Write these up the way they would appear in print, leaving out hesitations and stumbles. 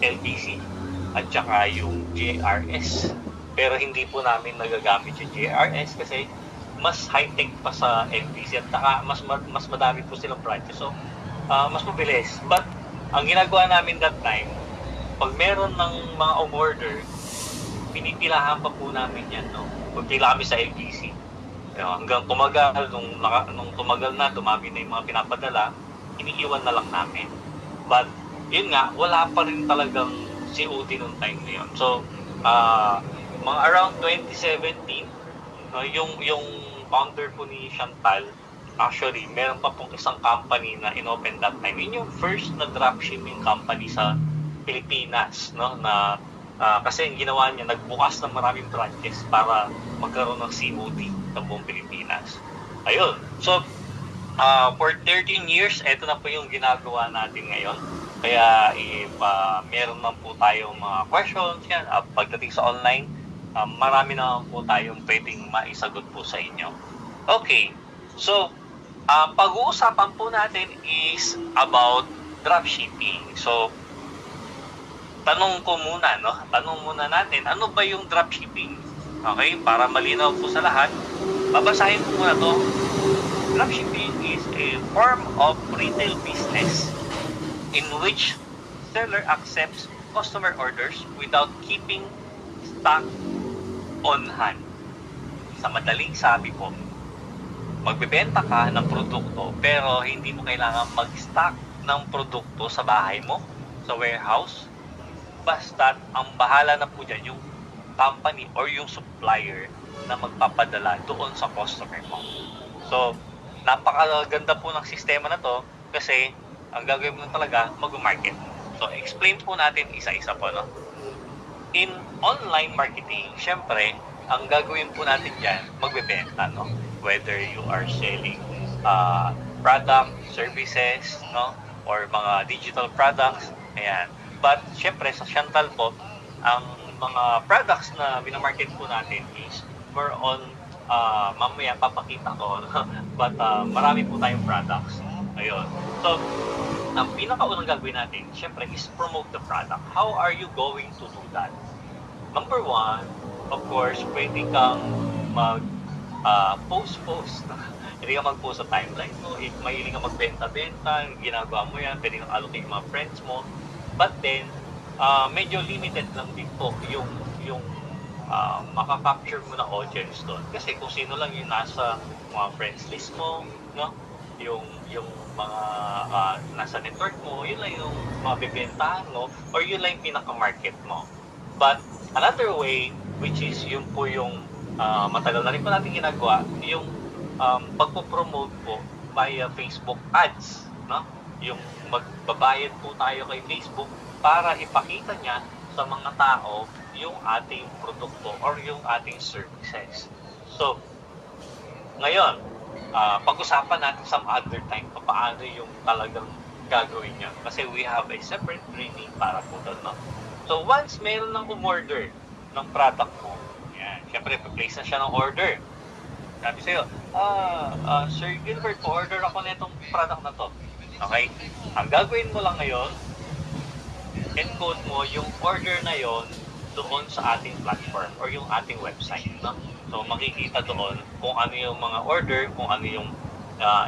LBC at saka yung JRS. Pero hindi po namin nagagamit yung JRS kasi mas high-tech pa sa LBC at saka mas madami po silang branches. So, mas mabilis. But, ang ginagawa namin that time, pag meron ng mga umorder, pinipilahan pa po namin yan, no? Pagpila kami sa LBC. Hanggang tumagal, nung tumagal na, dumami na yung mga pinapadala, iniiwan na lang namin. But, yun nga, wala pa rin talagang COD nung time na yun. So, mga around 2017, no, yung founder po ni Chantal, actually, meron pa pong isang company na inopen that time. Yun yung first na dropshipping company sa Pilipinas, no, na kasi yung ginawa niya, nagbukas ng maraming branches para magkaroon ng COD sa buong Pilipinas. Ayun. So, for 13 years, ito na po yung ginagawa natin ngayon. Kaya, meron man po tayong mga questions yan. Pagdating sa online, marami naman po tayong pwedeng maisagot po sa inyo. Okay. So, pag-uusapan po natin is about dropshipping. So, tanong muna natin, ano ba yung dropshipping? Okay, para malinaw po sa lahat, babasahin po muna to. Dropshipping is a form of retail business in which seller accepts customer orders without keeping stock on hand. Sa madaling sabi po, magbebenta ka ng produkto pero hindi mo kailangan mag-stock ng produkto sa bahay mo, sa warehouse. Basta ang bahala na po dyan yung company or yung supplier na magpapadala doon sa customer mo. So, napakaganda po ng sistema na to kasi ang gagawin mo talaga, mag-market. So, explain po natin isa-isa po, no? In online marketing, syempre, ang gagawin po natin dyan, magbebenta, no? Whether you are selling product, services, no? Or mga digital products, ayan. But, syempre, sa Chantal po, ang mga products na binamarket po natin is more on, mamaya papakita ko, but marami po tayong products. Ayun. So, ang pinakaunang gagawin natin, syempre, is promote the product. How are you going to do that? Number one, of course, pwede kang post. Hindi ka mag-post sa timeline mo. If mahiling ka magbenta-benta, ginagawa mo yan, pwede kang allocate yung mga friends mo. But then, medyo limited lang din po yung makaka-capture mo na audience doon. Kasi kung sino lang yung nasa mga friends list mo, no? Yung mga nasa network mo, yun lang yung mabibentahan mo, or yun lang yung pinaka-market mo. But another way, which is yung po yung matagal na rin po natin ginagawa, yung pagpo-promote po via Facebook ads, no? Yung magbabayad po tayo kay Facebook para ipakita niya sa mga tao yung ating produkto or yung ating services. So, ngayon, pag-usapan natin some other time paano yung talagang gagawin niya. Kasi we have a separate training para po doon, no? So, once meron ng umorder ng product mo, yan, syempre, pa-place na siya ng order. Sabi sa'yo, Sir Gilbert, order ako na itong product na to. Okay? Ang gagawin mo lang ngayon, encode mo yung order na yon doon sa ating platform or yung ating website, no? So, makikita doon kung ano yung mga order, kung ano yung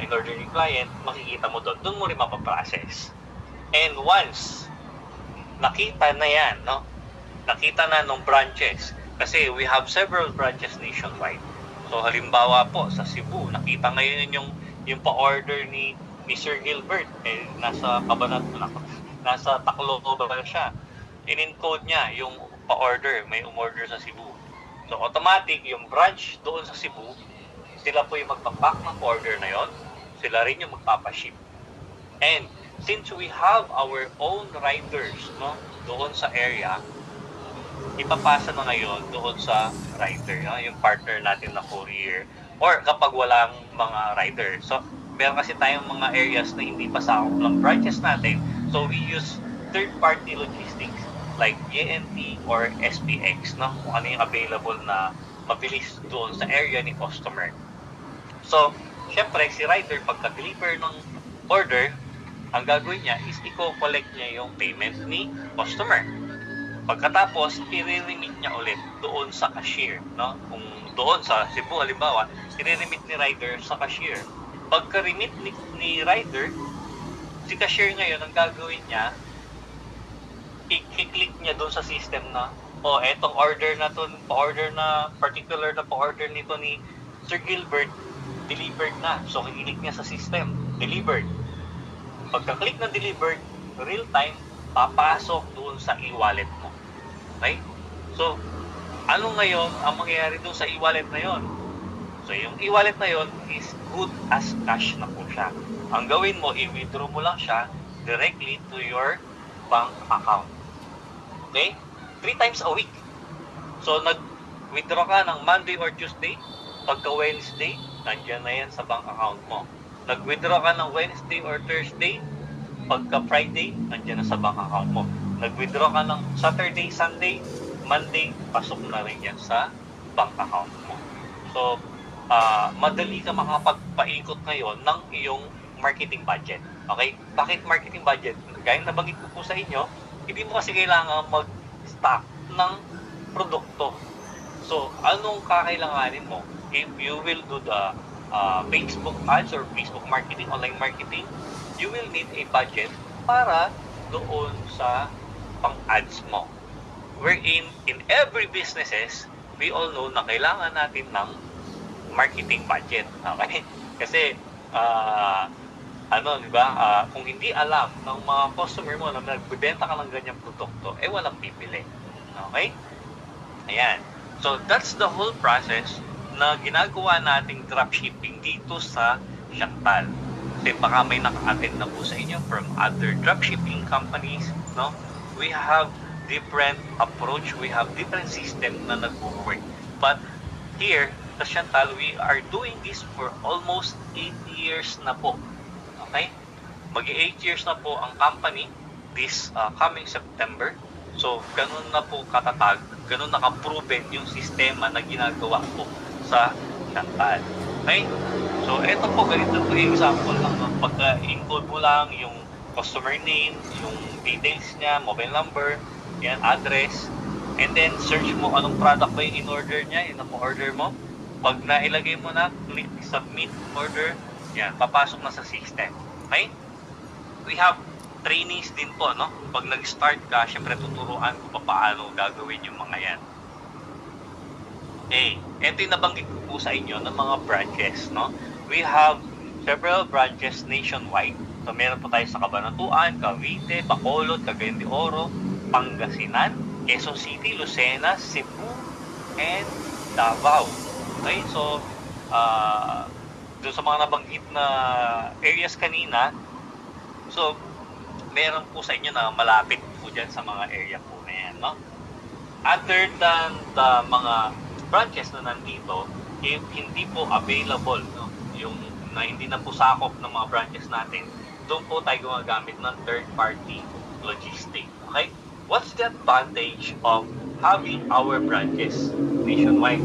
in-order ni client, makikita mo doon. Doon mo rin mapaprocess. And once nakita na yan, no? Nakita na nung branches. Kasi we have several branches nationwide. So, halimbawa po, sa Cebu, nakita ngayon yung pa-order ni Sir Gilbert, nasa nasa Tacloban siya. In-encode niya yung pa-order, may umorder sa Cebu. So, automatic, yung branch doon sa Cebu, sila po yung magpapack ng order na yon, sila rin yung magpapaship. And, since we have our own riders, no, doon sa area, ipapasa na ngayon doon sa rider, no, yung partner natin na courier, or kapag walang mga rider. So, meron kasi tayong mga areas na hindi pa sakop ng branches natin. So, we use third-party logistics like JNT or SPX, no? Kung ano yung available na mabilis doon sa area ni customer. So, syempre, si rider, pagka-deliver ng order, ang gagawin niya is i-collect niya yung payment ni customer. Pagkatapos, i-remit niya ulit doon sa cashier, no? Kung doon sa Cebu, halimbawa, i-remit ni rider sa cashier. Pagka-remit ni rider, si cashier ngayon, ang gagawin niya, i-click niya doon sa system na, etong order na to, particular na pa-order nito ni Sir Gilbert, delivered na. So, i-click niya sa system, delivered. Pagka-click ng delivered, real time, papasok doon sa e-wallet mo. Okay? So, ano ngayon ang mangyayari doon sa e-wallet na yon? So, yung e-wallet na yon is good as cash na po siya. Ang gawin mo, i-withdraw mo lang siya directly to your bank account. Okay? 3 times a week. So, nag-withdraw ka ng Monday or Tuesday. Pagka Wednesday, nandiyan na yan sa bank account mo. Nag-withdraw ka ng Wednesday or Thursday. Pagka Friday, nandiyan na sa bank account mo. Nag-withdraw ka ng Saturday, Sunday, Monday, pasok na rin yan sa bank account mo. So, madali ka makapagpaikot ngayon ng iyong marketing budget. Okay? Bakit marketing budget? Gaya nabanggit ko po sa inyo, hindi mo kasi kailangan mag-stock ng produkto. So, anong kakailanganin mo? If you will do the Facebook ads or Facebook marketing, online marketing, you will need a budget para doon sa pang-ads mo. Wherein, in every businesses, we all know na kailangan natin ng marketing budget. Okay? Kasi, di ba, kung hindi alam ng mga customer mo na nagbebenta ka ng ganyang produkto, walang bibili. Okay? Ayan. So, that's the whole process na ginagawa nating dropshipping dito sa Shaktal. Kasi baka may naka-attend na po sa inyo from other dropshipping companies, no? We have different approach, we have different system na nag-work. But here, sa Shaktal, we are doing this for almost 8 years na po. Okay? Mag-8 years na po ang company this coming September. So, ganun na po katatag, ganun naka-proven yung sistema na ginagawa po sa Shaktal. Okay? So, ito po, ganito po yung example lang. No? Pagka-include mo lang yung customer name, yung details niya, mobile number, yan, address, and then search mo anong product ba yung in-order niya, yung na-order mo. Pag nailagay mo na, click submit order, yan, papasok na sa system. Okay? We have trainings din po, no? Pag nag-start ka, syempre tuturuan ko paano gagawin yung mga yan. Ito yung nabanggit ko po sa inyo ng mga branches, no? We have several branches nationwide. So, meron po tayo sa Cabanatuan, Cavite, Bacolod, Cagayan de Oro, Pangasinan, Quezon City, Lucena, Cebu, and Davao. Okay? So, doon sa mga nabanggit na areas kanina, so, meron po sa inyo na malapit po dyan sa mga area po na yan, no? Other than the mga branches na nandito, if hindi po available, no, yung na hindi na po sakop ng mga branches natin, doon po tayo gumagamit ng third-party logistics. Okay? What's the advantage of having our branches nationwide?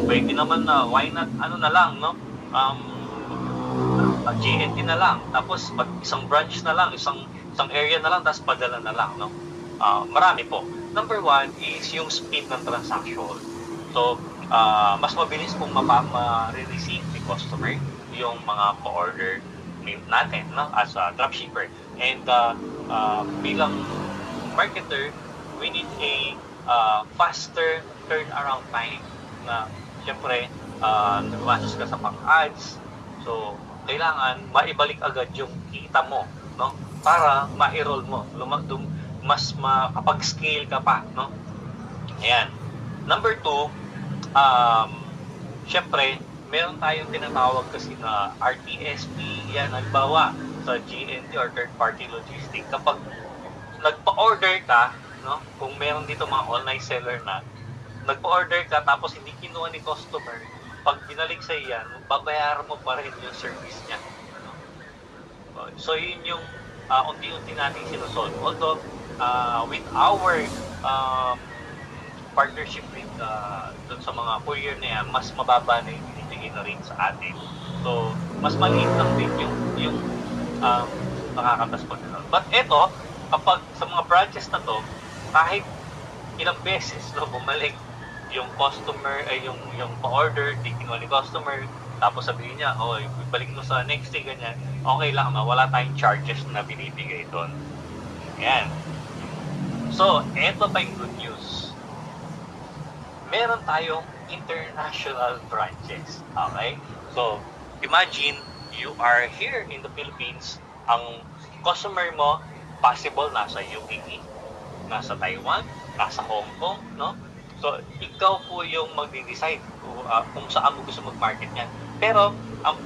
Pwede naman na, why not, na lang, no? GNT na lang, tapos isang branch na lang, isang area na lang, tapos padala na lang, no? Marami po. Number one is yung speed ng transaction. So, mas mabilis kung ma-receive ni customer yung mga pa-order natin, no, as a dropshipper. And bilang marketer, we need a faster turnaround time na syempre nagmasos ka sa pang-ads. So, kailangan maibalik agad yung kita mo, no, para ma-enroll mo, mas makapag-scale ka pa, no. Ayan. Number two, syempre, meron tayong tinatawag kasi na RTSP, yan, halimbawa, sa GNT or third-party logistics. Kapag nagpa-order ka, no, kung meron dito mga online seller na, nagpa-order ka tapos hindi kinuha ni customer, pag binalik sa iyan, babayaran mo pa rin yung service niya. No? So, yun yung unti-unti natin sinusolve. Although, with our partnership with dun sa mga courier na yan, mas mababa na yung binibigay na rin sa atin. So, mas maliit lang din yung nakakatas po nila. But eto, kapag sa mga branches na to, kahit ilang beses bumalik yung customer ay yung pa-order, di kinuha ni customer, tapos sabihin niya, ibalik mo sa next day, ganyan, okay lang, wala tayong charges na binibigay doon. Ayan. So, eto pa yung good news. Meron tayong international branches. Okay? So, imagine you are here in the Philippines, ang customer mo, possible nasa UAE, nasa Taiwan, nasa Hong Kong, no? So, ikaw po yung magde-decide kung saan mo gusto mag-market niyan. Pero, ang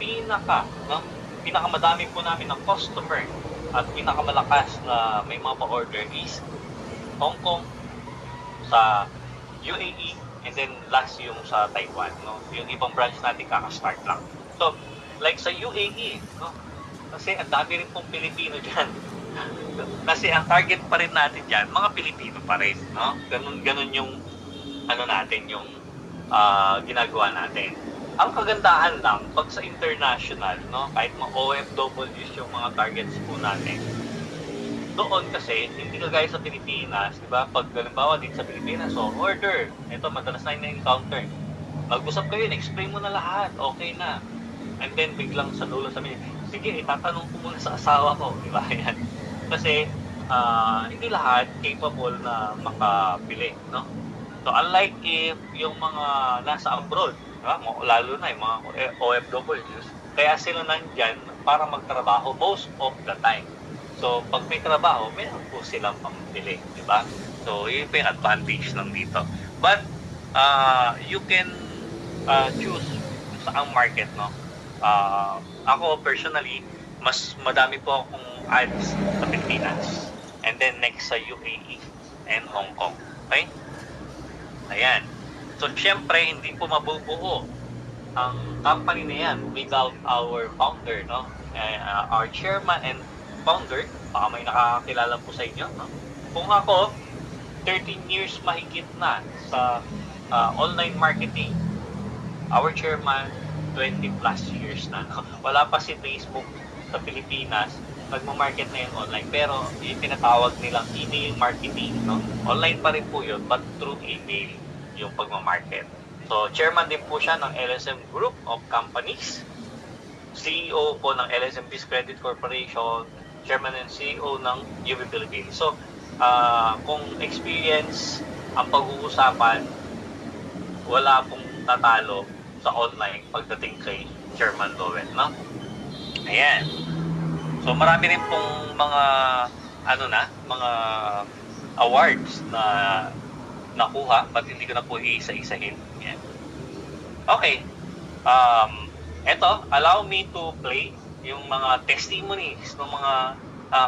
pinakamadami po namin ng customer at pinakamalakas na may mga pa-order is Hong Kong, sa UAE, and then last yung sa Taiwan, no? Yung ibang branch natin kaka-start lang. So, like sa UAE, no? Kasi ang dami rin pong Pilipino dyan. Kasi ang target pa rin natin dyan, mga Pilipino pa rin, no? Ganun yung natin, yung ginagawa natin. Ang kagandahan lang, pag sa international, no, kahit mga OFWs yung mga targets po natin, doon kasi, hindi kagaya sa Pilipinas, di ba? Pag halimbawa dito sa Pilipinas, so order, ito madalas na na-encounter. Mag-usap kayo, explain mo na lahat, okay na. And then biglang sa dulo sabihin, sige, itatanong ko muna sa asawa ko, di ba? Yan. Kasi, hindi lahat capable na makabili, no? So, unlike if yung mga nasa abroad, lalo na yung mga OFWs, kaya sila nandyan para magtrabaho most of the time. So, pag may trabaho, meron po silang pambili, di ba? So, yun po yung advantage lang dito. But, you can choose saang market, no? Ako, personally, mas madami po akong ads sa Pilipinas. And then, next sa UAE and Hong Kong. Okay? Ayan. So, syempre, hindi po mabubuo ang company na yan without our founder, no? Our chairman and founder, baka may nakakakilala po sa inyo, no? Kung ako, 13 years mahigit na sa online marketing. Our chairman, 20 plus years na, no? Wala pa si Facebook sa Pilipinas, nagmamarket na yun online. Pero, yung tinatawag nilang email marketing, no? Online pa rin po yun, but through email yung pagmamarket. So, chairman din po siya ng LSM Group of Companies, CEO po ng LSM Peace Credit Corporation, chairman and CEO ng UV Philippines. So, kung experience ang pag-uusapan, wala pong tatalo sa online pagdating kay Chairman Lowell, no? Ayan. So, marami rin pong mga mga awards na nakuha, but hindi ko na po iisa-isahin. Ayan. Okay. Eto, allow me to play yung mga testimonies ng mga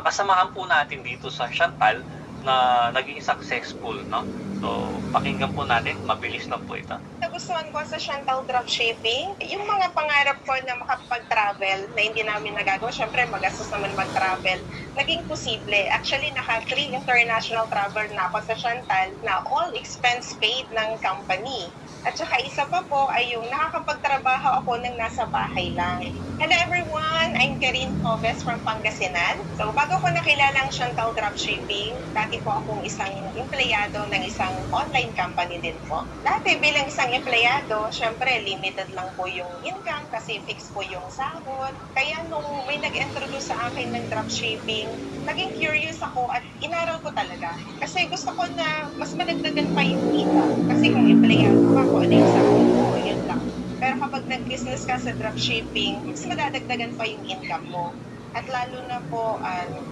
kasamahan po natin dito sa Chantal na naging successful, no? So, pakinggan po natin. Mabilis lang po ito. Nagustuhan ko sa Chantal Dropshipping, yung mga pangarap ko na makapag-travel na hindi namin nagagawa. Siyempre, magastos naman mag-travel. Naging posible. Actually, naka-3 international travel na ako sa Chantal na all expense paid ng company. At saka isa pa po ay yung nakakapagtrabaho ako ng nasa bahay lang. Hello everyone! I'm Karin Hoves from Pangasinan. So bago ko nakilala ang Chantal Dropshipping, dati po akong isang empleyado ng isang online company din po. Dati bilang isang empleyado, syempre limited lang po yung income kasi fixed po yung sahod. Kaya nung may nag-introduce sa akin ng dropshipping, naging curious ako at inaral ko talaga. Kasi gusto ko na mas madagdagan pa yung kita. Kasi kung empleyado pa, ano yung sahod mo, yun lang. Pero kapag nag-business ka sa dropshipping, mas madadagdagan pa yung income mo. At lalo na po,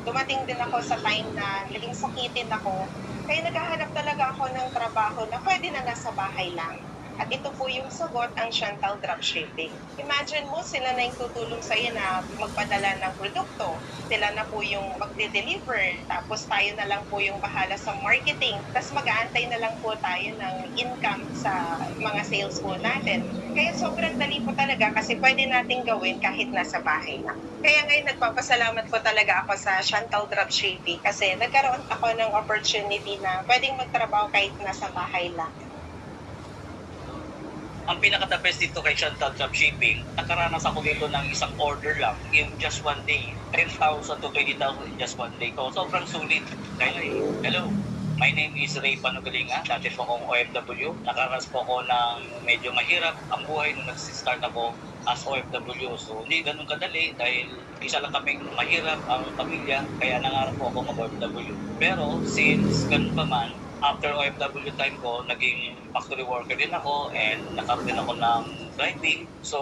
dumating din ako sa time na naging sakitin ako. Kaya naghahanap talaga ako ng trabaho na pwede na nasa bahay lang. At ito po yung sagot, ang Chantal Dropshipping. Imagine mo, sila na yung tutulong sa'yo na magpadala ng produkto. Sila na po yung magde-deliver. Tapos tayo na lang po yung bahala sa marketing. Tapos mag-aantay na lang po tayo ng income sa mga sales po natin. Kaya sobrang dali po talaga kasi pwede natin gawin kahit nasa bahay lang. Kaya ngayon nagpapasalamat po talaga ako sa Chantal Dropshipping kasi nagkaroon ako ng opportunity na pwedeng magtrabaho kahit nasa bahay lang. ang pinaka-the best dito kay Chantal Dropshipping, nakaranas ako dito ng isang order lang in just one day. 10,000 to 20,000 in just one day. So, sobrang sulit. Dahil, hello, my name is Ray Panugalinga. Dati po akong OFW. Nakaranas po ako ng medyo mahirap ang buhay nung nag-start ako as OFW. So, hindi ganun kadali dahil isa lang kaming mahirap ang pamilya. Kaya nangarap po ako mag-OFW. Pero, since ganun pa man, after OFW time ko, naging factory worker din ako and nakaroon din ako ng driving. So,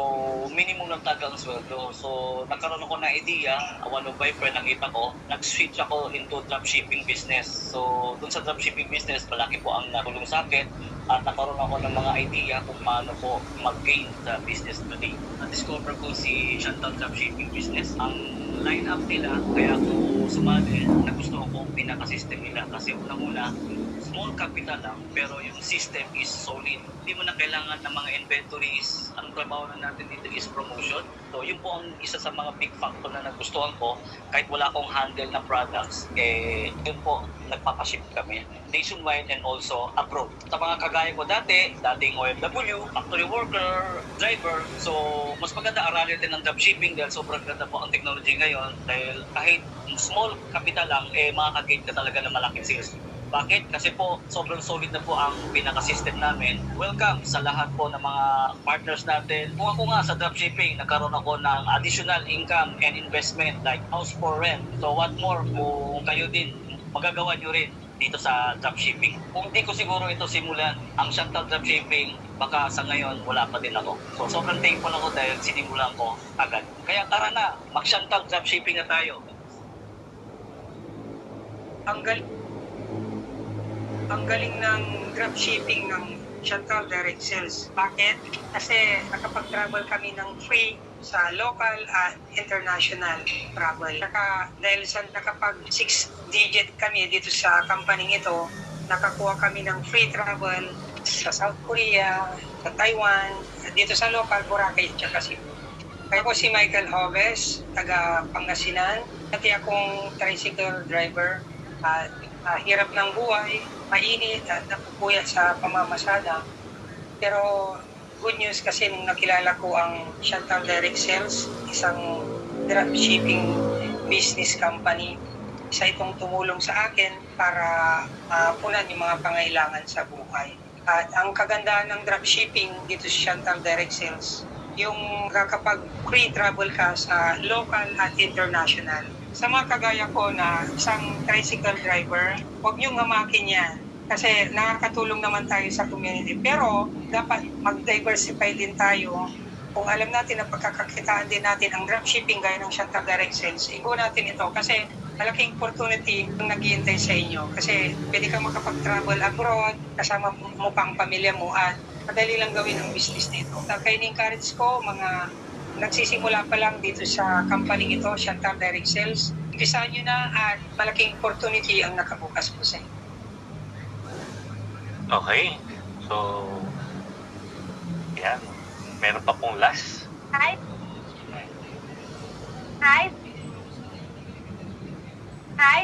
minimum lang talaga ang sweldo. So, nagkaroon ako ng idea, one of my friend nakita ko, nag-switch ako into dropshipping business. So, dun sa dropshipping business, malaki po ang natulong sa akin at nakaroon ako ng mga idea kung paano po mag-gain sa business today. Na-discover ko si Chantal Dropshipping Business. Ang line-up nila, kaya ako sumali, nagustuhan ko ang pinaka-system nila kasi unang-una, small capital lang, pero yung system is solid. Hindi mo na kailangan ng mga inventories. Ang trabaho na natin dito is promotion. So, yun po ang isa sa mga big factor na nagustuhan ko. Kahit wala akong handle na products, yun po, nagpapaship kami. Nationwide and also abroad. Sa mga kagaya ko dati, dating OFW, factory worker, driver. So, mas maganda aralin din ng dropshipping dahil sobrang ganda po ang technology ngayon. Dahil kahit small capital lang, makakagain ka talaga ng malaking sales. Bakit? Kasi po, sobrang solid na po ang pinaka-system namin. Welcome sa lahat po ng mga partners natin. Kung ako nga sa dropshipping, nagkaroon ako ng additional income and investment like house for rent. So what more kung kayo din, magagawa nyo rin dito sa dropshipping. Kung di ko siguro ito simulan, ang Chantal Dropshipping, baka sa ngayon wala pa din ako. So sobrang thankful ako dahil sinimulan ko agad. Kaya tara na, mag-Chantal Dropshipping na tayo. Ang galing ng dropshipping ng Chantal Direct Sales. Bakit? Kasi nakapag-travel kami ng free sa local at international travel. Dahil sa nakapag 6-digit kami dito sa company ito, nakakuha kami ng free travel sa South Korea, sa Taiwan, dito sa local, Boracay at Cebu. Kaya ko si Michael Hoves, taga Pangasinan. Dati akong tricycle driver at hirap ng buhay, mainit at napupuyat sa pamamasada. Pero good news kasi nung nakilala ko ang Chantal Direct Sales, isang dropshipping business company, isa itong tumulong sa akin para punan yung mga pangailangan sa buhay. At ang kagandahan ng dropshipping dito sa Chantal Direct Sales, yung kapag free travel ka sa local at international. Sa mga kagaya ko na isang tricycle driver, huwag niyong hamakin yan. Kasi nakakatulong naman tayo sa community. Pero dapat mag-diversify din tayo. Kung alam natin na pagkakakitaan din natin ang dropshipping gaya ng Chantal Direct Sales, igo natin ito kasi malaking opportunity ang naghihintay sa inyo. Kasi pwede kang makapag-travel abroad, kasama mo pang pamilya mo at madali lang gawin ang business nito. Kaya ni-encourage ko mga nagsisimula pa lang dito sa company ito, Chantal Direct Sales. Umpisahan nyo na at malaking opportunity ang nakabukas po sa inyo. Okay. So, yan. Meron pa pong last. Hi. Hi. Hi.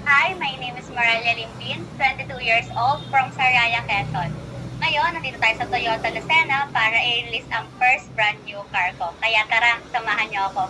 Hi, my name is Moralia Limpin, 22 years old, from Sariaya, Quezon. Ngayon, nandito tayo sa Toyota Lucena para i-release ang first brand new car ko. Kaya tara, samahan niyo ako.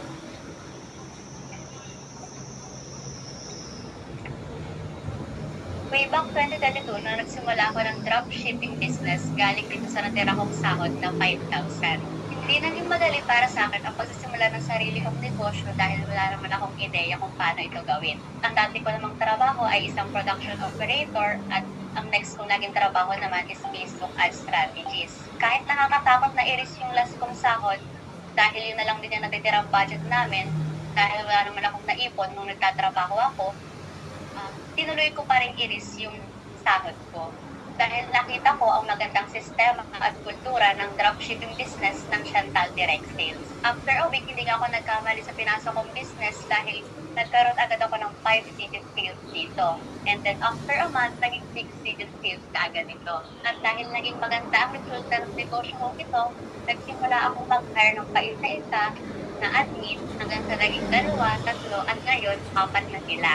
Way back 2022, nung nagsimula ako ng dropshipping business, galing dito sa natira kong sahod na 5,000. Hindi naging madali para sa akin ang pagsisimula ng sarili kong negosyo dahil wala naman akong ideya kung paano ito gawin. Ang dati ko namang trabaho ay isang production operator at ang next kong naging trabaho naman is Facebook ad strategist. Kahit nakakatakot na i-risk yung last kong sahod, dahil yun na lang din yung natitirang budget namin, dahil wala naman akong naipon nung nagtatrabaho ako, tinuloy ko pa rin i-risk yung sahod ko. Dahil nakita ko ang magandang sistema at kultura ng dropshipping business ng Chantal Direct Sales. After a week, hindi nga ako nagkamali sa pinasok kong business dahil nagkaroon agad ako ng 5-digit sales dito. And then after a month, naging 6-digit sales ka agad ito. At dahil naging maganda ang resulta ng negosyo ko ito, nagsimula akong mag-hire ng paisa-isa na admin hanggang sa naging 2, 3, at ngayon 4 na sila.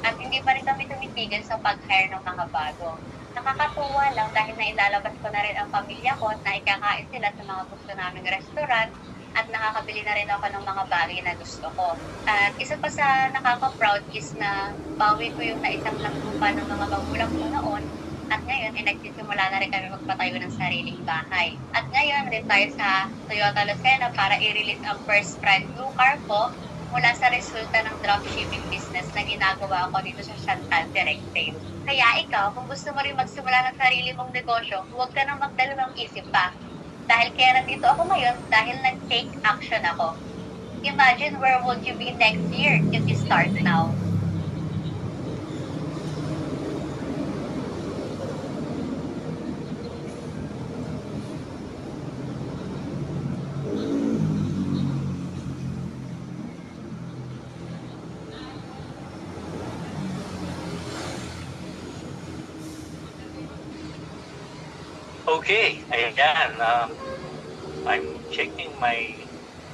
At hindi pa rin kami tumitigil sa pag-hire ng mga bago. Nakakatuwa lang dahil nailalabas ko na rin ang pamilya ko na ikakain sila sa mga gusto naming restaurant at nakakabili na rin ako ng mga bagay na gusto ko. At isa pa sa nakaka-proud is na bawi ko yung naisang lupa ng mga magulang ko noon at ngayon ay nagsisimula na rin kami magpatayo ng sariling bahay. At ngayon rin tayo sa Toyota Lucena para i-release ang first brand new car ko mula sa resulta ng dropshipping business na ginagawa ko dito sa Chantal Direct Sales. Kaya ikaw, kung gusto mo rin magsimula ng sarili mong negosyo, huwag ka nang magdalawang isip pa. Dahil kaya nandito ako ngayon dahil nag-take action ako. Imagine where would you be next year if you start now? Okay, ayan. I'm checking my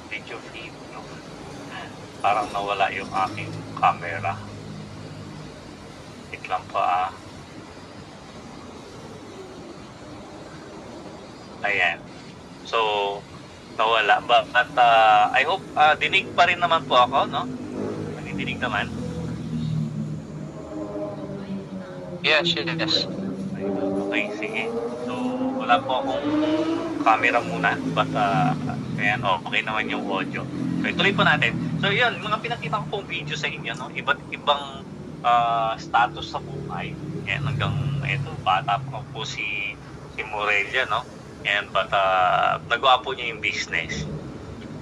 video feed. No? Parang nawala yung aking camera. Wait lang pa. Ayan. So, nawala. But I hope dinig pa rin naman po ako, no? Dinig naman. Yes, yes. Okay, sige. So, wala po akong camera muna. But, ayan, okay naman yung audio. So, ituloy po natin. So, yun, mga pinakita ko pong video sa inyo, no? Iba't ibang status sa buhay. Ayan, hanggang, ito, bata pa po si Morelia, no? And, but, nagawa po niya yung business.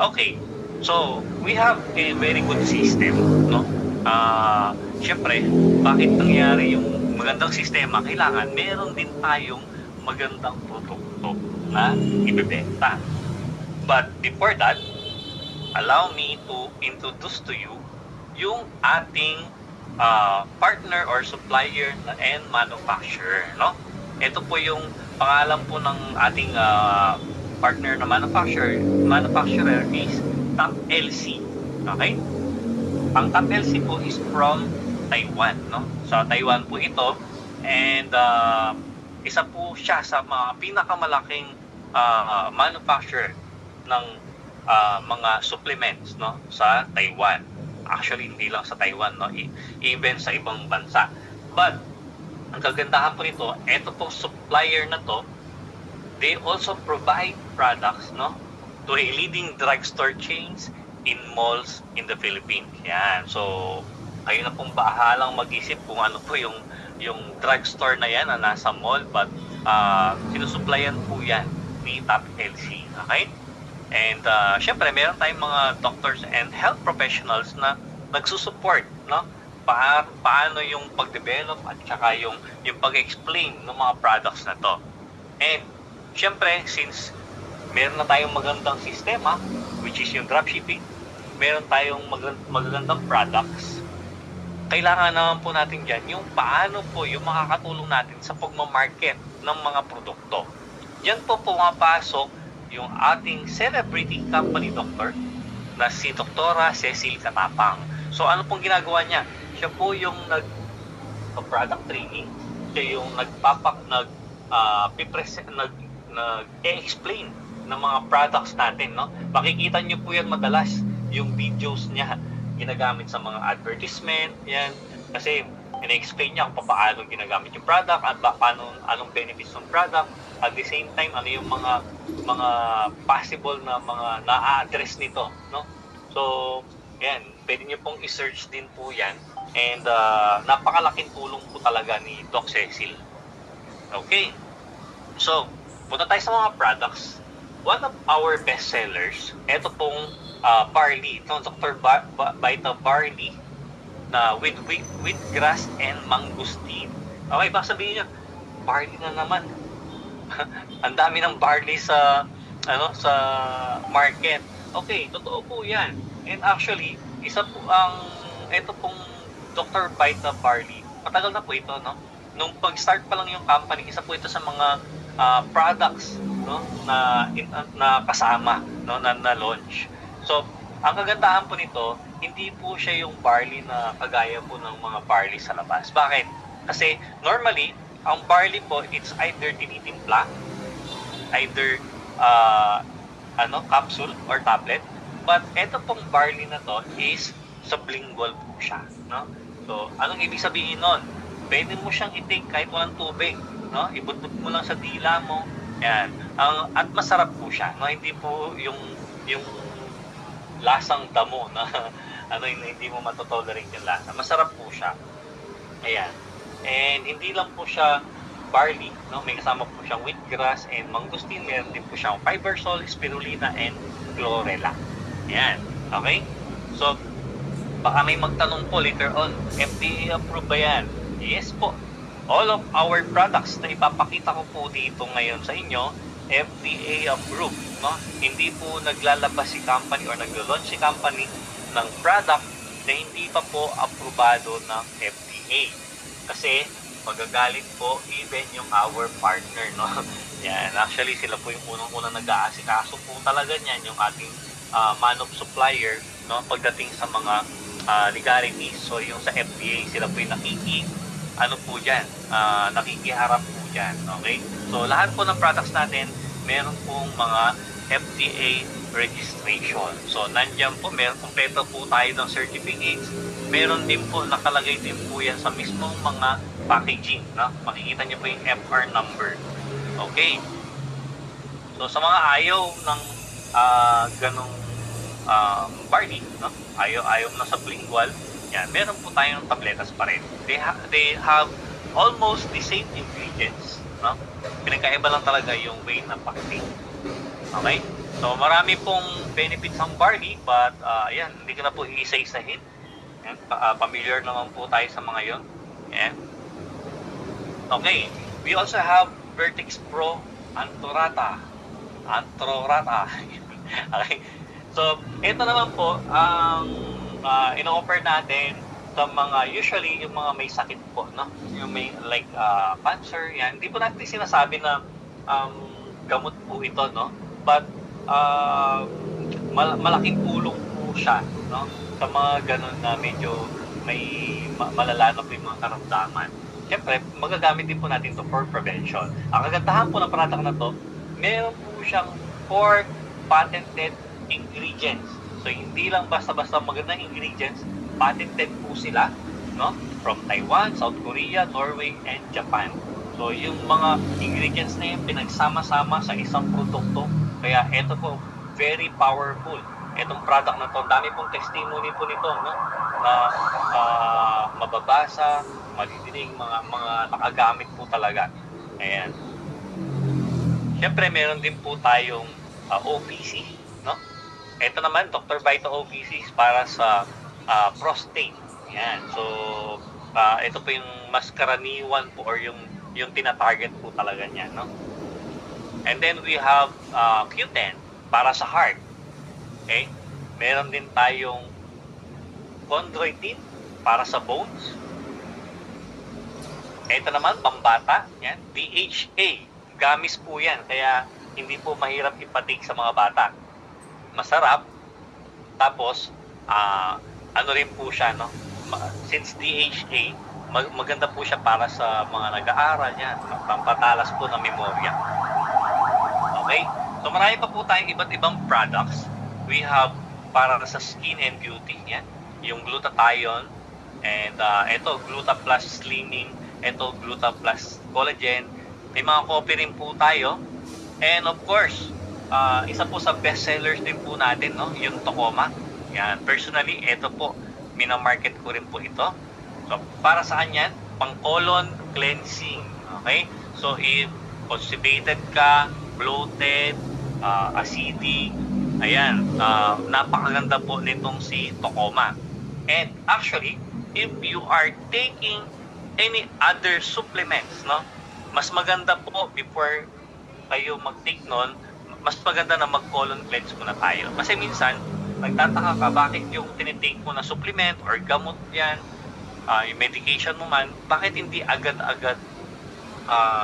Okay. So, we have a very good system, no? Siyempre, bakit nangyari yung magandang sistema? Kailangan meron din tayong magandang produkto na ibebenta. But before that, allow me to introduce to you yung ating partner or supplier and manufacturer, no? Ito po yung pangalan po ng ating partner na manufacturer is Top LC. Okay? Ang Top LC po is from Taiwan, no? Sa Taiwan po ito, and isa po siya sa mga pinakamalaking manufacturer ng mga supplements, no, sa Taiwan. Actually, hindi lang sa Taiwan, no, even sa ibang bansa. But ang kagandahan po nito, ito pong supplier na to, they also provide products, no, to a leading drugstore chains in malls in the Philippines. Yan. So, kayo na pong bahalang mag-isip kung ano po yung drugstore na yan na nasa mall, but sinusupplyan po yan ni Top LC. Okay? And syempre, meron tayong mga doctors and health professionals na nagsusupport, no? Paano yung pag-develop at saka yung pag-explain ng mga products na to. And syempre, since meron na tayong magandang sistema, which is yung dropshipping, meron tayong magagandang products, kailangan naman po natin dyan yung paano po yung makakatulong natin sa pagmamarket ng mga produkto. Diyan po pumapasok yung ating celebrity company doctor na si Doktora Cecil Katapang. So ano pong ginagawa niya? Siya po yung nag-product training. Siya yung nag-explain ng mga products natin, no? Makikita niyo po yan madalas yung videos niya ginagamit sa mga advertisement, yan. Kasi ina-explain niya kung paano ginagamit yung product at anong benefits ng product. At the same time, ano yung mga possible na mga na-address nito, no? So, yan, pwede niyo pong i-search din po yan. And napakalaking tulong po talaga ni Doc Cecil. Okay. So, punta tayo sa mga products. One of our best sellers, ito pong barley, itong Dr. Vita Barley na with wheatgrass and mangosteen. Okay, baka sabihin niyo, barley na naman. Ang dami ng barley sa market. Okay, totoo po 'yan. And actually, isa po ito pong Dr. Vita Barley. Matagal na po ito, no? Nung pag-start pa lang yung company, isa po ito sa mga products, no, na kasama, no, na launch. So, ang kagandahan po nito, hindi po siya yung barley na kagaya po ng mga barley sa labas. Bakit? Kasi normally, ang barley po, it's either tinitimpla, either capsule or tablet. But ito pong barley na to is sublingual po siya, no? So, anong ibig sabihin nun? Pwede mo siyang i-take kahit walang tubig, no? Ibutbut mo lang sa dila mo. Yan. At masarap po siya, no? Hindi po yung lasang damo na hindi mo matotolerate yung lasa. Masarap po siya. Ayan. And hindi lang po siya barley, no? May kasama po siyang wheatgrass and mangosteen. Meron din po siyang fibersol, spirulina, and chlorella. Ayan. Okay? So, baka may magtanong po later on, FDA approved ba yan? Yes po. All of our products na ipapakita ko po dito ngayon sa inyo, FDA approved, no? Hindi po naglalabas si company or naglo-launch si company ng product na hindi pa po aprobado ng FDA. Kasi magagalit po even yung our partner, no? Yan, actually sila po yung unang-unang nag-aasikaso po talaga niyan, yung ating man of supplier, no? Pagdating sa mga legalities. So yung sa FDA, sila po yung nakikiharap po dyan. Okay? So lahat po ng products natin, meron pong mga FDA registration. So nandiyan po, meron kompleto po tayo ng certificates. Meron din po, nakalagay din po yan sa mismong mga packaging. No? Makikita nyo po yung FR number. Okay? So sa mga ayaw ng ganong barley, no? Ayaw na sublingual, yan, meron po tayong tabletas pa rin. They have almost the same ingredients, no? Pinagkaiba lang talaga yung way ng packaging. Okay? So marami pong benefits ang barley, but ayan, hindi ko na po iisa-isahin. Yan, familiar naman po tayo sa mga yon. Yan. Okay, we also have Vertex Pro Antrorata. Okay. So, ito naman po ang ino-offer natin sa mga, usually yung mga may sakit po, no? Yung may like cancer, yan. Hindi po natin sinasabi na gamot po ito, no? But malaking tulong po siya, no? Sa mga ganun na medyo may malala na po yung mga karamdaman. Siyempre, magagamit din po natin to for prevention. Ang kagandahan po ng product na to, meron po siyang 4 patented ingredients. So, hindi lang basta-basta magandang ingredients, patented po sila, no? From Taiwan, South Korea, Norway, and Japan. So, yung mga ingredients na yun, pinagsama-sama sa isang produkto. Kaya, ito po, very powerful. Itong product na to, dami pong testimony po nito, no? Na mababasa, madidinig, mga nakagamit po talaga. Ayan. Siyempre, meron din po tayong OPC, no? Ito naman, Dr. Vita OPC para sa prostate. Yan. So, ito po yung mas karaniwan po or yung tina-target po talaga niya, no? And then we have Q10 para sa heart. Okay? Meron din tayong chondroitin para sa bones. Ito naman, pambata. Yan. DHA. Gamis po yan. Kaya hindi po mahirap ipatik sa mga bata. Masarap. Tapos, rin po siya, no? Since DHA, maganda po siya para sa mga nag-aaral yan. Pampatalas po ng memorya. Okay? So, marami pa po tayong iba't ibang products. We have para sa skin and beauty. Yan. Yung glutathione. And ito, Gluta Plus Slimming. Ito, Gluta Plus Collagen. May mga copy rin po tayo. And of course, isa po sa best sellers din po natin, no? Yung Tocoma. Yan. Personally, ito po, minamarket ko rin po ito. So, para saan yan? Pang colon cleansing. Okay? So, if constipated ka, bloated, acidic, ayan, napakaganda po nitong si Tocoma. And actually, if you are taking any other supplements, no? Mas maganda po before kayo mag-take nun, mas maganda na mag-colon cleanse muna tayo. Kasi minsan, nagtataka ka bakit yung tinitake mo na supplement or gamot yan, yung medication mo man, bakit hindi agad-agad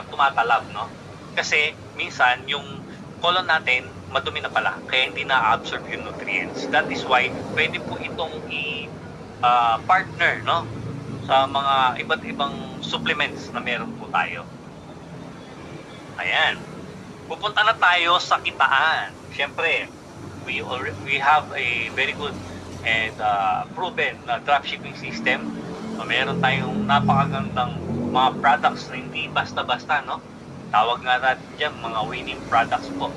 tumatalab, no? Kasi minsan, yung colon natin, madumi na pala, kaya hindi na-absorb yung nutrients. That is why, pwede po itong i-partner, no? sa mga iba't ibang supplements na meron po tayo. Ayan. Pupunta na tayo sa kitaan. Siyempre, we have a very good and proven na dropshipping system. So, meron tayong napakagandang mga products na hindi basta-basta, no? Tawag nga natin dyan, mga winning products po.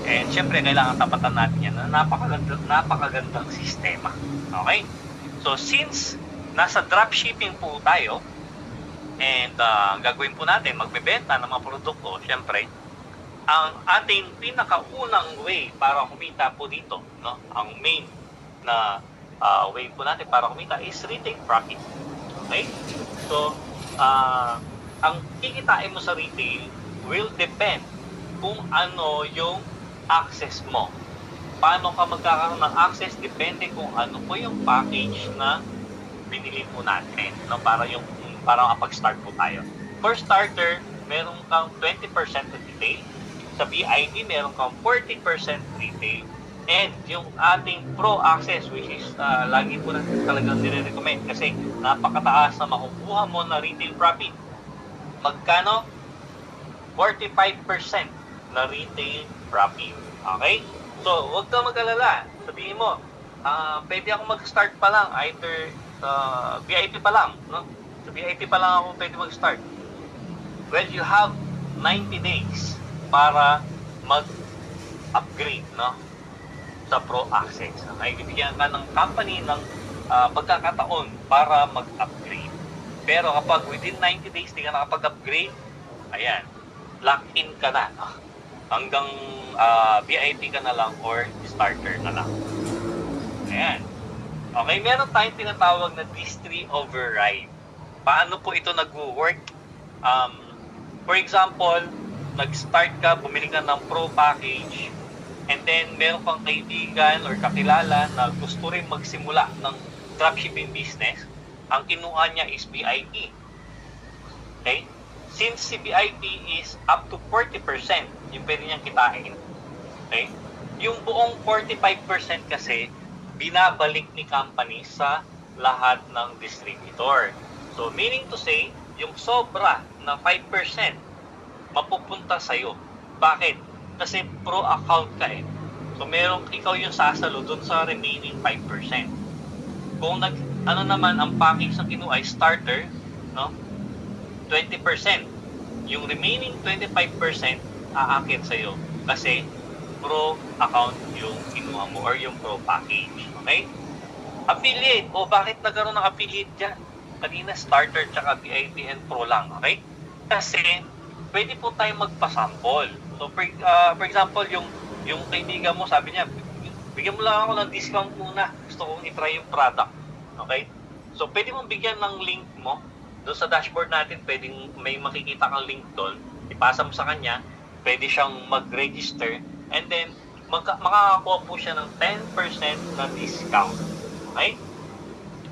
And siyempre, kailangan tapatan natin yan na napakagandang sistema. Okay? So, since nasa dropshipping po tayo, and gagawin po natin, magbebenta ng mga produkto, siyempre, ang ating pinakaunang way para kumita po dito, no? Ang main na way po natin para kumita is retail profit. Okay? So, ang kikitain mo sa retail will depend kung ano yung access mo. Paano ka magkakaroon ng access? Depende kung ano po yung package na binili po natin, no? Para makapag-start po tayo. For starter, meron kang 20% retail. Sa VIP, meron kang 40% retail. And yung ating Pro Access, which is lagi po natin talagang nire-recommend kasi napakataas na makukuha mo na retail profit. Magkano? 45% na retail profit. Okay? So, huwag ka mag-alala. Sabihin mo, pwede ako mag-start pa lang, either VIP pa lang, no? Sa VIP pa lang ako pwede mag-start. Well, you have 90 days para mag-upgrade, no? Sa Pro Access. Okay? Bibigyan ka ng company ng pagkakataon para mag-upgrade. Pero kapag within 90 days di ka nakapag-upgrade, ayan, lock-in ka na, no? Hanggang VIP ka na lang or starter na lang. Ayan. Okay, meron tayong tinatawag na Distri Override. Paano po ito nag-work? For example, nag-start ka, bumili ka ng Pro Package, and then meron kang kaibigan or kakilala na gusto rin magsimula ng dropshipping business. Ang kinuha niya is VIP. Okay? Since si VIP is up to 40%, yung pwede niyang kitain. Okay? Yung buong 45% kasi, binabalik ni company sa lahat ng distributor. So, meaning to say, yung sobra na 5%, mapupunta sa'yo. Bakit? Kasi pro account ka eh. So, ikaw yung sasalo dun sa remaining 5%. Kung naman ang package na kinuha ay starter, no? 20%. Yung remaining 25% aakit sa'yo. Kasi pro account yung kinuha mo or yung pro package. Okay? Affiliate. O bakit nagkaroon ng affiliate dyan? Kanina starter tsaka VIP and pro lang. Okay? Kasi pwede po tayong magpasample. So for example, yung kaibigan mo, sabi niya, bigyan mo lang ako ng discount muna. Gusto kong i-try yung product. Okay? So pwede mong bigyan ng link mo. Doon sa dashboard natin, pwedeng may makikita kang link doon. Ipasa mo sa kanya. Pwede siyang mag-register. And then, makakakuha po siya ng 10% na discount. Okay?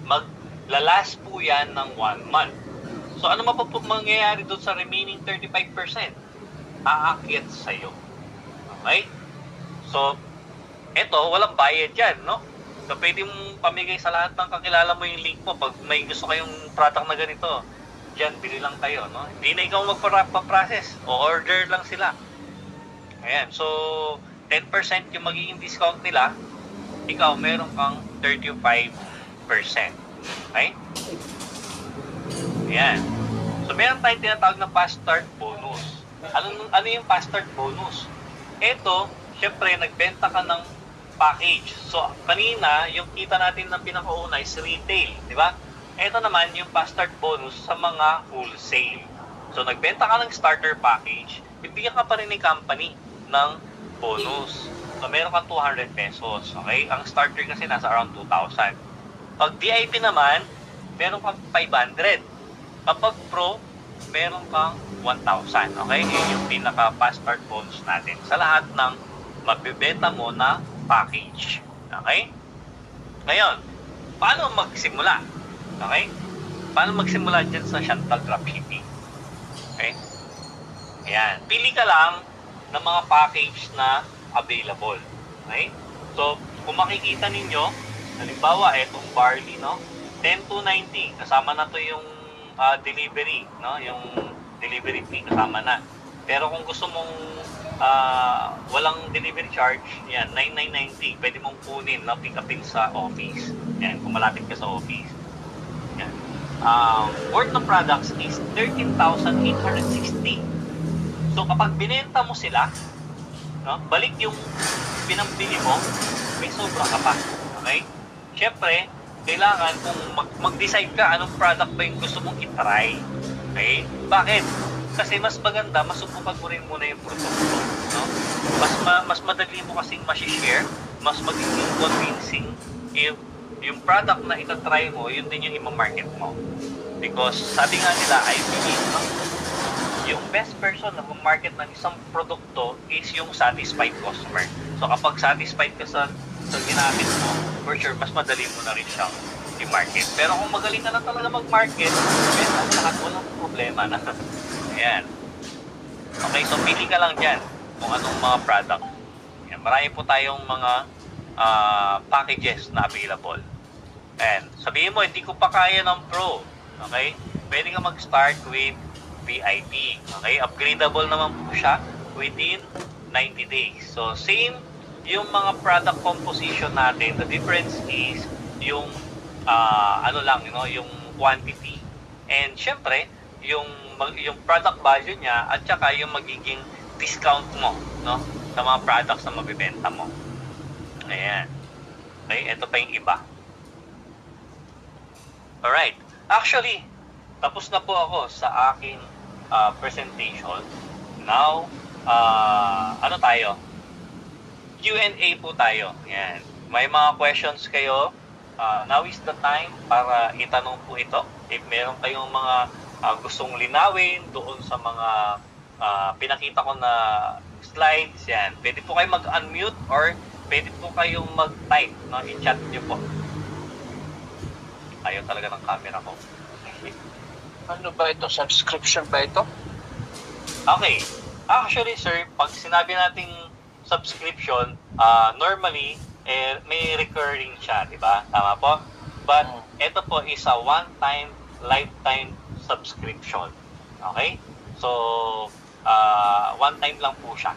Maglalast po yan ng 1 month. So, ano mangyayari doon sa remaining 35%? Aakyat sa'yo. Okay? So, eto, walang bayad yan, no? So, pwede mong pamigay sa lahat ng kakilala mo yung link mo. Pag may gusto kayong product na ganito, dyan, bili lang kayo, no? Hindi na ikaw magpa-process. O order lang sila. Ayan, so 10% yung magiging discount nila, ikaw meron kang 35%. Okay? Ayan. So meron tayong tinatawag na fast start bonus. Ano yung fast start bonus? Ito, syempre nagbenta ka ng package. So kanina, yung kita natin ng pinakauna is retail, di ba? Ito naman yung fast start bonus sa mga wholesale. So nagbenta ka ng starter package, bibigyan ka pa rin ni company ng bonus. So, meron kang 200 pesos. Okay? Ang starter kasi nasa around 2,000. Pag VIP naman, meron kang 500. Kapag Pro, meron kang 1,000. Okay? Yun yung pinaka-fast start bonus natin sa lahat ng mabibenta mo na package. Okay? Ngayon, paano magsimula? Okay? Paano magsimula dyan sa Chantal Dropshipping? Okay? Ayan. Pili ka lang ng mga package na available. Okay? So, kung makikita ninyo, halimbawa, itong barley, no? 10,290 kasama na to yung delivery, no? Yung delivery fee kasama na. Pero kung gusto mong walang delivery charge, yan, 9,990. Pwede mong kunin, no? Pick upin sa office. Yan, kung malapit ka sa office. Yan. Worth ng products is 13,860. So kapag binenta mo sila, no? Balik yung pinambili mo, may sobra ka pa. Okay? Siyempre, kailangan kung mag-decide ka anong product ba yung gusto mong i-try. Okay? Bakit? Kasi mas maganda, masubukan mo rin muna yung produkto. No? Mas madali mo kasing ma-share, mas magiging convincing if yung product na itatry mo, yun din yung i-market mo. Because sabi nga nila, I believe, no? Yung best person na market ng isang produkto is yung satisfied customer. So kapag satisfied ka sa ginamit mo, for sure, mas madali mo na rin siyang i-market. Pero kung magaling ka na talaga mag-market, lahat walang problema na. Ayan. Okay, so pili ka lang dyan kung anong mga product. Ayan, marami po tayong mga packages na available. And sabihin mo, hindi ko pa kaya ng Pro. Okay? Pwede ka mag-start with VIP. Okay? Upgradable naman po siya within 90 days. So, same yung mga product composition natin. The difference is yung yung quantity. And syempre, yung product value niya at saka yung magiging discount mo, no? Sa mga products na mabibenta mo. Ayan. Okay, ito pa yung iba. Alright. Actually, tapos na po ako sa aking presentation. Now, tayo? Q&A po tayo. Ayan. May mga questions kayo. Now is the time para itanong po ito. If meron kayong mga gustong linawin doon sa mga pinakita ko na slides, yan. Pwede po kayo mag-unmute or pwede po kayong mag-type, no? I-chat nyo po. Ayaw talaga ng camera ko. Ano ba ito? Subscription ba ito? Okay. Actually, sir, pag sinabi nating subscription, normally, may recurring siya, di ba? Tama po? But, ito po is a one-time, lifetime subscription. Okay? So, one time lang po siya.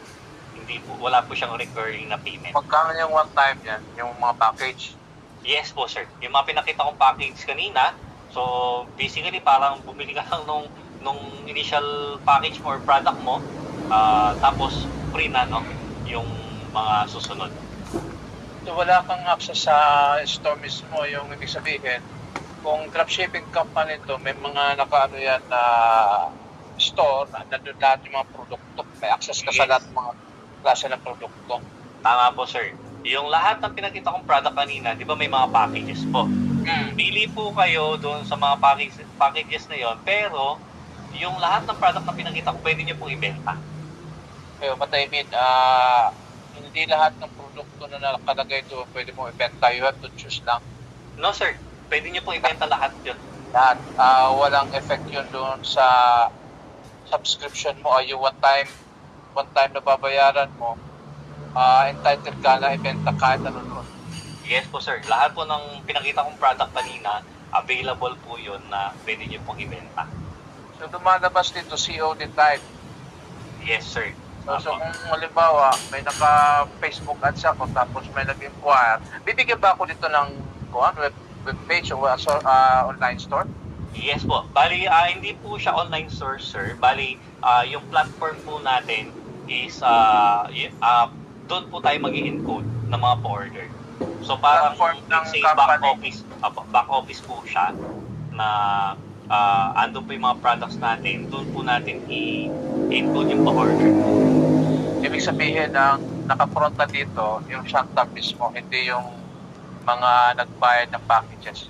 Wala po siyang recurring na payment. Magkano yung one time yan? Yung mga package? Yes po, sir. Yung mga pinakita kong package kanina, so basically parang bumili ka lang nung initial package mo or product mo, tapos free na, no? Yung mga susunod. So wala kang access sa store mismo, yung ibig sabihin, kung dropshipping company to, may mga nakaano yan na store, nandun lahat yung mga produkto, may access ka sa lahat ng mga klase ng produkto. Tama po, sir. Yung lahat ng pinakita kong product kanina, di ba may mga packages po? Pili po kayo doon sa mga packages na yon, pero yung lahat ng product na pinakita ko, pwede nyo pong ibenta. Pero what I mean, hindi lahat ng produkto na nakalagay doon pwede mong ibenta. You have to choose lang. No, sir. Pwede nyo pong ibenta lahat yun. Lahat. Walang effect yun doon sa subscription mo. Yung one time na babayaran mo, entitled ka na ibenta kahit ano doon. Yes po, sir. Lahat po ng pinakita kong product kanina, available po yun na pwede nyo pong ibenta. So lumalabas dito COD type. Yes, sir. So kung halimbawa, may naka-Facebook ads ako tapos may nag-inquire, bibigyan ba ako dito ng web page o online store? Yes po. Bali, hindi po siya online store, sir. Bali, yung platform po natin is doon po tayo mag-i-encode ng mga pa-order. So parang say back office po siya na andun po yung mga products natin, doon po natin i-encode yung pa-order. Ibig sabihin na nakapronta dito yung Shantam mismo, hindi yung mga nagbayad ng packages.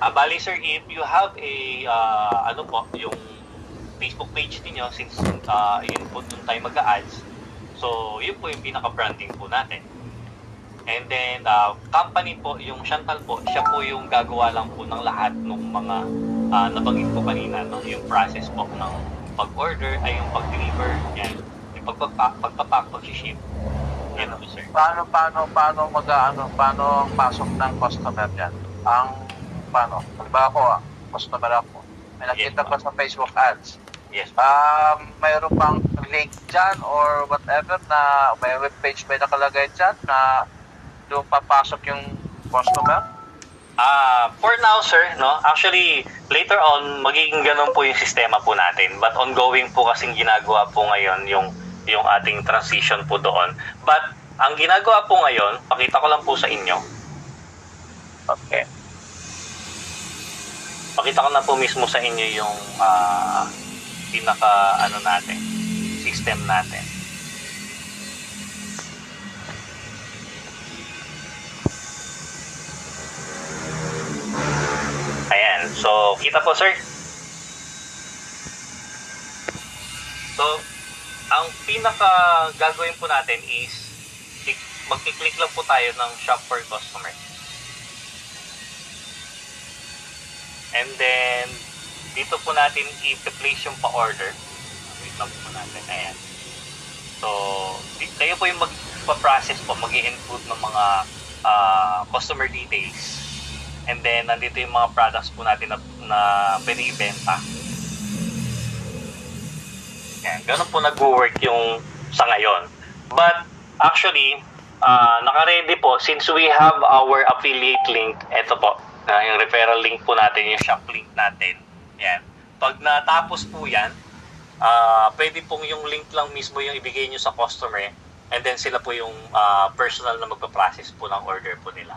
Bali sir, if you have yung Facebook page niyo, since yun po doon tayo mag-a-ads, so yun po yung pinaka-branding po natin. And then, company po, yung Chantal po, siya po yung gagawa lang po ng lahat ng mga nabanggit ko kanina, no? Yung process po ng pag-order, ay yung pag-deliver, yan. Yung pagpapack, pag-ship. Yan po, sir. Paano ang pasok ng customer yan? Ang paano? Halimbawa ako, customer ako. May nakita Yes, ko sa Facebook ads. Yes. Mayroon bang link dyan or whatever na may webpage may nakalagay dyan na doon papasok yung customer? For now, sir, no? Actually, later on, magiging ganun po yung sistema po natin. But ongoing po kasing ginagawa po ngayon yung ating transition po doon. But ang ginagawa po ngayon, pakita ko lang po sa inyo. Okay. Pakita ko na po mismo sa inyo yung natin, system natin. Ayan. So, kita po, sir. So, ang pinaka gagawin po natin is magkiklik lang po tayo ng shop for customer. And then, dito po natin i-place yung pa-order. Wait lang po natin. Ayan. So, kayo po yung mag-process po, mag-i-input ng mga customer details. And then, nandito yung mga products po natin na pwede ibenta. Ayan. Ganun po nag-work yung sa ngayon. But, actually, naka-ready po, since we have our affiliate link, eto po, yung referral link po natin, yung shop link natin. Yan. Pag natapos po yan, pwede pong yung link lang mismo yung ibigay nyo sa customer, and then sila po yung personal na magpa-process po ng order po nila.